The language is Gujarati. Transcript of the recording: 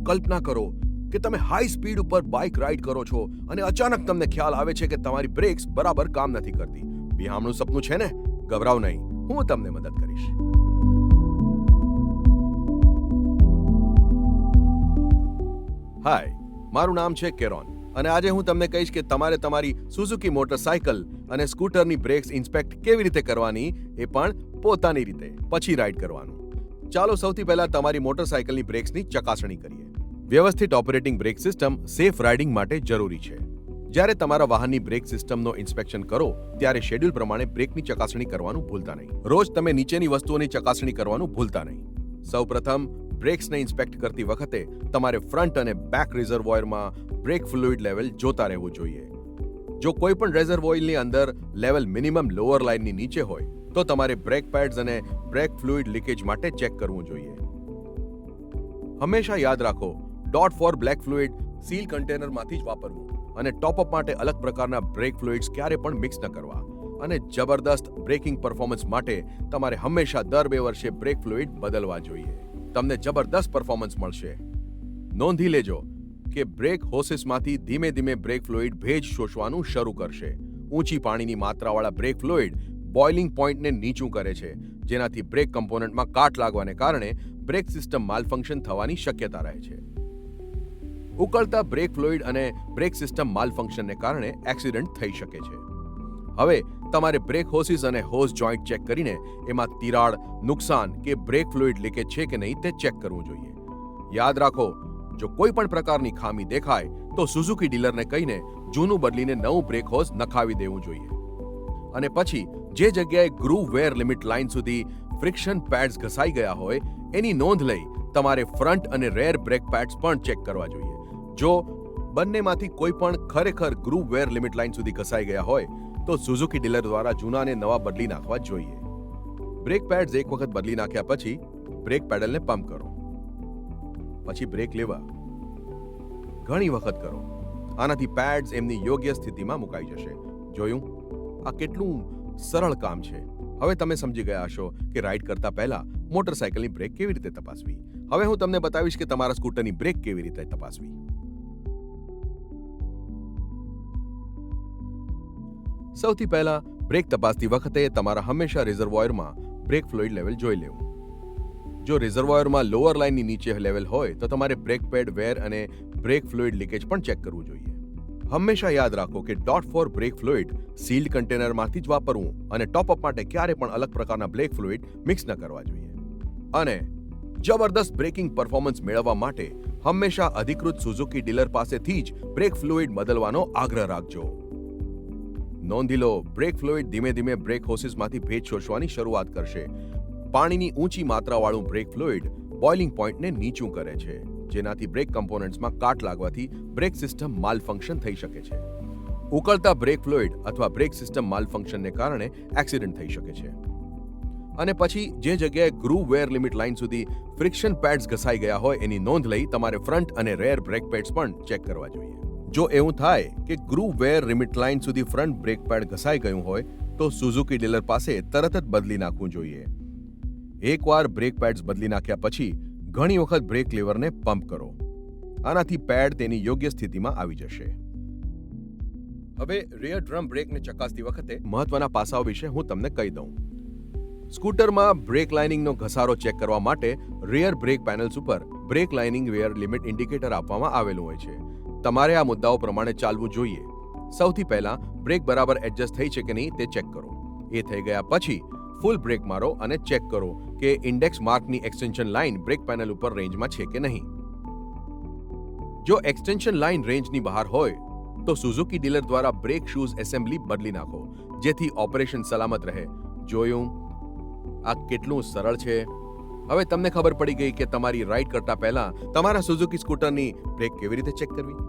કલ્પના કરો કે તમે હાઈ સ્પીડ ઉપર બાઇક રાઇડ કરો છો અને અચાનક તમને ખ્યાલ આવે છે કે તમારી બ્રેક્સ બરાબર કામ નથી કરતી. વિહામણું સપનું છે ને? ગભરાવ નહીં, હું તમને મદદ કરીશ. હાય, મારું નામ છે કેરોન અને આજે હું તમને કહીશ કે તમારે તમારી સુઝુકી મોટરસાયકલ અને સ્કૂટરની બ્રેક્સ ઇન્સ્પેક્ટ કેવી રીતે કરવાની, એ પણ પોતાની રીતે, પછી રાઇડ કરવાનું. ચાલો સૌથી પહેલા તમારી મોટરસાયકલની બ્રેક્સની ચકાસણી કરીએ. વ્યવસ્થિત operating brake system safe riding માટે જરૂરી છે. જ્યારે તમારા વાહનની બ્રેક સિસ્ટમનો ઇન્સ્પેક્શન કરો ત્યારે શેડ્યુલ પ્રમાણે બ્રેકની ચકાસણી કરવાનું ભૂલતા નહીં. રોજ તમે નીચેની વસ્તુઓની ચકાસણી કરવાનું ભૂલતા નહીં. સૌપ્રથમ બ્રેક્સને ઇન્સ્પેક્ટ કરતી વખતે તમારે ફ્રન્ટ અને બેક રિઝર્વોયરમાં બ્રેક ફ્લુઇડ લેવલ જોતા રહેવું જોઈએ. જો કોઈ પણ રિઝર્વોયરની અંદર લેવલ મિનિમમ લોઅર લાઇનની નીચે હોય તો તમારે બ્રેક પેડ્સ અને બ્રેક ફ્લુઇડ લીકેજ માટે ચેક કરવું જોઈએ. હંમેશા યાદ રાખો, DOT four brake fluid seal કન્ટેનરમાંથી જ વાપરવું અને ટોપઅપ માટે અલગ પ્રકારના બ્રેક ફ્લુઇડ્સ ક્યારે પણ મિક્સ ન કરવા. અને જબરદસ્ત બ્રેકિંગ પરફોર્મન્સ માટે તમારે હંમેશા દર 2 વર્ષે બ્રેક ફ્લુઇડ બદલવા જોઈએ. તમને જબરદસ્ત પરફોર્મન્સ મળશે. નોંધી લેજો કે બ્રેક હોસીસમાંથી ધીમે ધીમે બ્રેક ફ્લુઇડ ભેજ શોષવાનું શરૂ કરશે. ઊંચી પાણીની માત્રાવાળા બ્રેક ફ્લુઇડ બોઇલિંગ પોઈન્ટને નીચું કરે છે, જેનાથી બ્રેક કમ્પોનન્ટમાં કાટ લાગવાને કારણે બ્રેક સિસ્ટમ માલફંક્શન થવાની શક્યતા રહે છે. ઉકળતા બ્રેક ફ્લુઇડ અને બ્રેક સિસ્ટમ માલફંક્શનને કારણે એક્સિડન્ટ થઈ શકે છે. હવે તમારે બ્રેક હોસીસ અને હોઝ જોઈન્ટ ચેક કરીને એમાં તિરાડ, નુકસાન કે બ્રેક ફ્લુઇડ લીકેજ છે કે નહીં તે ચેક કરવું જોઈએ. યાદ રાખો, જો કોઈ પણ પ્રકારની ખામી દેખાય તો સુઝુકી ડીલરને કહીને જૂનું બદલીને નવું બ્રેક હોઝ નખાવી દેવું જોઈએ. અને પછી જે જગ્યાએ ગ્રુવ વેર લિમિટ લાઇન સુધી ફ્રિક્શન પેડ્સ ઘસાઈ ગયા હોય એની નોંધ લઈ તમારે ફ્રન્ટ અને રેર બ્રેક પેડ્સ પણ ચેક કરવા જોઈએ. જો બંનેમાંથી કોઈ પણ ખરેખર ગ્રુવ વેર લિમિટ લાઇન સુધી ઘસાઈ ગયા હોય તો સુઝુકી ડીલર દ્વારા જૂનાને નવા બદલી નાખવા જોઈએ. બ્રેક પેડ્સ એક વખત બદલી નાખ્યા પછી બ્રેક પેડલને પંપ કરો, પછી બ્રેક લેવા ઘણી વખત કરો. આનાથી પેડ્સ એમની યોગ્ય સ્થિતિમાં મુકાઈ જશે. જોયું? આ કેટલું સરળ કામ છે. હવે તમે સમજી ગયા હશો કે રાઇડ કરતા પહેલા મોટરસાયકલની બ્રેક કેવી રીતે તપાસવી. હવે હું તમને બતાવીશ કે તમારા સ્કૂટરની બ્રેક કેવી રીતે તપાસવી. સૌથી પહેલા બ્રેક તપાસતી વખતે તમારા હંમેશા રિઝર્વોયરમાં બ્રેક ફ્લુઇડ લેવલ જોઈ લેવું. જો રિઝર્વોયરમાં લોઅર લાઇનની નીચે લેવલ હોય તો તમારે બ્રેક પેડ વેર અને બ્રેક ફ્લુઇડ લીકેજ પણ ચેક કરવું જોઈએ. હંમેશા યાદ રાખો કે DOT four brake fluid sealed કન્ટેનરમાંથી જ વાપરવું અને ટોપઅપ માટે ક્યારે પણ અલગ પ્રકારના બ્રેક ફ્લુઇડ મિક્સ ન કરવા જોઈએ. અને જબરદસ્ત બ્રેકિંગ પરફોર્મન્સ મેળવવા માટે હંમેશા અધિકૃત સુઝુકી ડીલર પાસેથી જ બ્રેક ફ્લુઇડ બદલવાનો આગ્રહ રાખજો. નોંધી લો, બ્રેક ફ્લુઇડ ધીમે ધીમે બ્રેક હોસીસમાંથી ભેજ શોષવાની શરૂઆત કરશે. પાણીની ઊંચી માત્રાવાળું બ્રેક ફ્લુઇડ બોઇલિંગ પોઈન્ટને નીચું કરે છે, જેનાથી બ્રેક કમ્પોનન્ટ્સમાં કાટ લાગવાથી બ્રેક સિસ્ટમ માલફંક્શન થઈ શકે છે. ઉકળતા બ્રેક ફ્લુઇડ અથવા બ્રેક સિસ્ટમ માલફંક્શનને કારણે એક્સિડન્ટ થઈ શકે છે. અને પછી જે જગ્યાએ ગ્રુવ વેર લિમિટ લાઇન સુધી ફ્રિક્શન પેડ્સ ઘસાઈ ગયા હોય એની નોંધ લઈ તમારે ફ્રન્ટ અને રેર બ્રેક પેડ્સ પણ ચેક કરવા જોઈએ. જો એવું થાય કે ગ્રુવ વેર લિમિટ લાઇન સુધી ફ્રન્ટ બ્રેક પેડ ઘસાઈ ગયું હોય તો સુઝુકી ડીલર પાસે તરત જ બદલી નાખવું જોઈએ. એકવાર બ્રેક પેડ્સ બદલી નાખ્યા પછી ઘણી વખત બ્રેક લીવરને પંપ કરો. આનાથી પેડ તેની યોગ્ય સ્થિતિમાં આવી જશે. હવે રિયર ડ્રમ બ્રેકને ચકાસતી વખતે મહત્વના પાસાઓ વિશે હું તમને કહી દઉં. સ્કૂટરમાં બ્રેક લાઇનિંગનો ઘસારો ચેક કરવા માટે રિયર બ્રેક પેનલ્સ ઉપર બ્રેક લાઇનિંગ વેર લિમિટ ઇન્ડિકેટર આપવામાં આવેલું હોય છે. તમારે આ મુદ્દાઓ પ્રમાણે ચાલવું જોઈએ. સૌથી પહેલા બ્રેક બરાબર એડજસ્ટ થઈ છે કે નહીં તે ચેક કરો. એ થઈ ગયા પછી ફૂલ બ્રેક મારો અને ચેક કરો કે ઇન્ડેક્સ માર્કની એક્સટેન્શન લાઇન બ્રેક પેનલ ઉપર રેન્જમાં છે કે નહીં. જો એક્સટેન્શન લાઇન રેન્જની બહાર હોય તો સુઝુકી ડીલર દ્વારા બ્રેક શૂઝ એસેમ્બલી બદલી નાખો, જેથી ઓપરેશન સલામત રહે. જોયું? આ કેટલું સરળ છે. હવે તમને ખબર પડી ગઈ કે તમારી રાઇડ કરતા પહેલા તમારા સુઝુકી સ્કૂટરની બ્રેક કેવી રીતે ચેક કરવી.